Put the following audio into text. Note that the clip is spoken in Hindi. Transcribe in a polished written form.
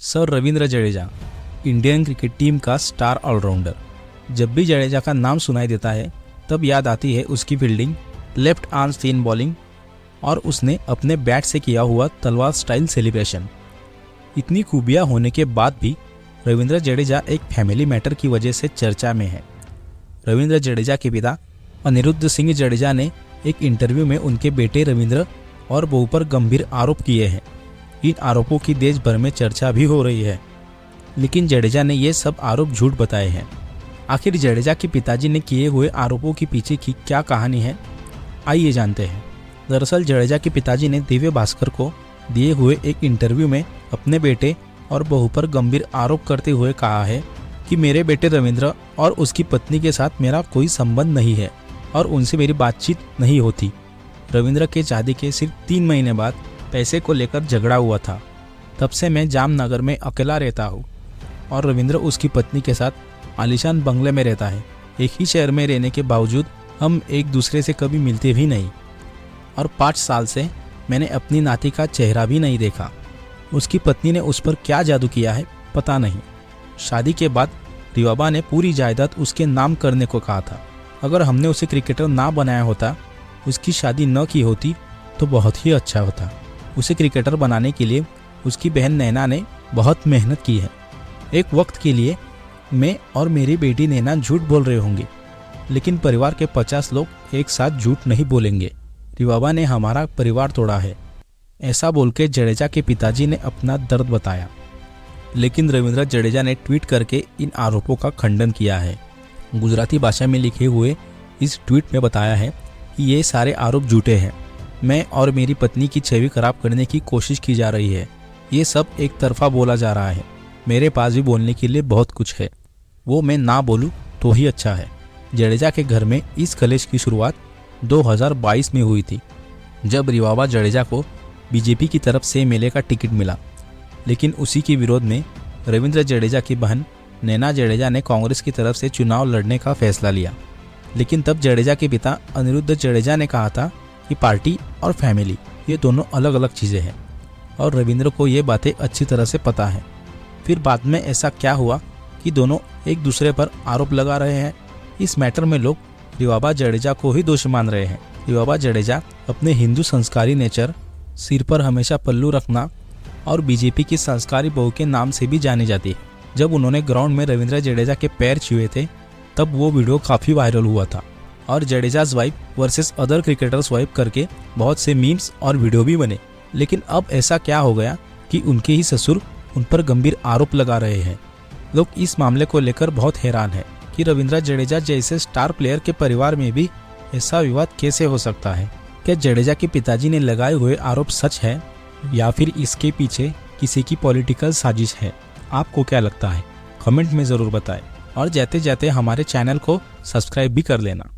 Sir Ravindra Jadeja, Indian cricket team का स्टार ऑलराउंडर। जब भी जडेजा का नाम सुनाई देता है तब याद आती है उसकी fielding, left arm spin bowling और उसने अपने बैट से किया हुआ तलवार स्टाइल सेलिब्रेशन। इतनी खूबियाँ होने के बाद भी रविंद्र जडेजा एक फैमिली मैटर की वजह से चर्चा में है। रविंद्र जडेजा के पिता अनिरुद्ध सिंह जडेजा ने एक इंटरव्यू में उनके बेटे रविंद्र और बहू पर गंभीर आरोप किए हैं। इन आरोपों की देश भर में चर्चा भी हो रही है, लेकिन जडेजा ने ये सब आरोप झूठ बताए हैं। आखिर जडेजा के पिताजी ने किए हुए आरोपों के पीछे की क्या कहानी है, आइए जानते हैं। दरअसल जडेजा के पिताजी ने दिव्य भास्कर को दिए हुए एक इंटरव्यू में अपने बेटे और बहू पर गंभीर आरोप करते हुए कहा है कि मेरे बेटे रविंद्र और उसकी पत्नी के साथ मेरा कोई संबंध नहीं है और उनसे मेरी बातचीत नहीं होती। रविंद्र के शादी के सिर्फ 3 महीने बाद पैसे को लेकर झगड़ा हुआ था। तब से मैं जामनगर में अकेला रहता हूँ और रविंद्र उसकी पत्नी के साथ आलीशान बंगले में रहता है। एक ही शहर में रहने के बावजूद हम एक दूसरे से कभी मिलते भी नहीं और 5 साल से मैंने अपनी नाती का चेहरा भी नहीं देखा। उसकी पत्नी ने उस पर क्या जादू किया है पता नहीं। शादी के बाद रिवाबा ने पूरी जायदाद उसके नाम करने को कहा था। अगर हमने उसे क्रिकेटर ना बनाया होता, उसकी शादी न की होती तो बहुत ही अच्छा होता। उसे क्रिकेटर बनाने के लिए उसकी बहन नैना ने बहुत मेहनत की है। एक वक्त के लिए मैं और मेरी बेटी नैना झूठ बोल रहे होंगे, लेकिन परिवार के 50 लोग एक साथ झूठ नहीं बोलेंगे। रिवाबा ने हमारा परिवार तोड़ा है, ऐसा बोल के जडेजा के पिताजी ने अपना दर्द बताया। लेकिन रविंद्र जडेजा ने ट्वीट करके इन आरोपों का खंडन किया है। गुजराती भाषा में लिखे हुए इस ट्वीट में बताया है कि ये सारे आरोप झूठे हैं। मैं और मेरी पत्नी की छवि खराब करने की कोशिश की जा रही है। ये सब एक तरफा बोला जा रहा है। मेरे पास भी बोलने के लिए बहुत कुछ है, वो मैं ना बोलूँ तो ही अच्छा है। जडेजा के घर में इस कलेश की शुरुआत 2022 में हुई थी, जब रिवाबा जडेजा को बीजेपी की तरफ से एमएलए का टिकट मिला। लेकिन उसी के विरोध में रविंद्र जडेजा की बहन नैना जडेजा ने कांग्रेस की तरफ से चुनाव लड़ने का फैसला लिया। लेकिन तब जडेजा के पिता अनिरुद्ध जडेजा ने कहा था कि पार्टी और फैमिली ये दोनों अलग अलग चीज़ें हैं और रविंद्र को ये बातें अच्छी तरह से पता है। फिर बाद में ऐसा क्या हुआ कि दोनों एक दूसरे पर आरोप लगा रहे हैं। इस मैटर में लोग रिवाबा जडेजा को ही दोषी मान रहे हैं। रिवाबा जडेजा अपने हिंदू संस्कारी नेचर, सिर पर हमेशा पल्लू रखना और बीजेपी की संस्कारी बहू के नाम से भी जानी जाती है। जब उन्होंने ग्राउंड में रविंद्र जडेजा के पैर छुए थे तब वो वीडियो काफ़ी वायरल हुआ था और Jadeja's wife versus other cricketers wife करके बहुत से मीम्स और वीडियो भी बने। लेकिन अब ऐसा क्या हो गया कि उनके ही ससुर उन पर गंभीर आरोप लगा रहे हैं। लोग इस मामले को लेकर बहुत हैरान हैं कि रविंद्र जडेजा जैसे स्टार प्लेयर के परिवार में भी ऐसा विवाद कैसे हो सकता है। क्या जडेजा के पिताजी ने लगाए हुए आरोप सच है या फिर इसके पीछे किसी की पॉलिटिकल साजिश है? आपको क्या लगता है? कमेंट में ज़रूर बताएं और जाते जाते हमारे चैनल को सब्सक्राइब भी कर लेना।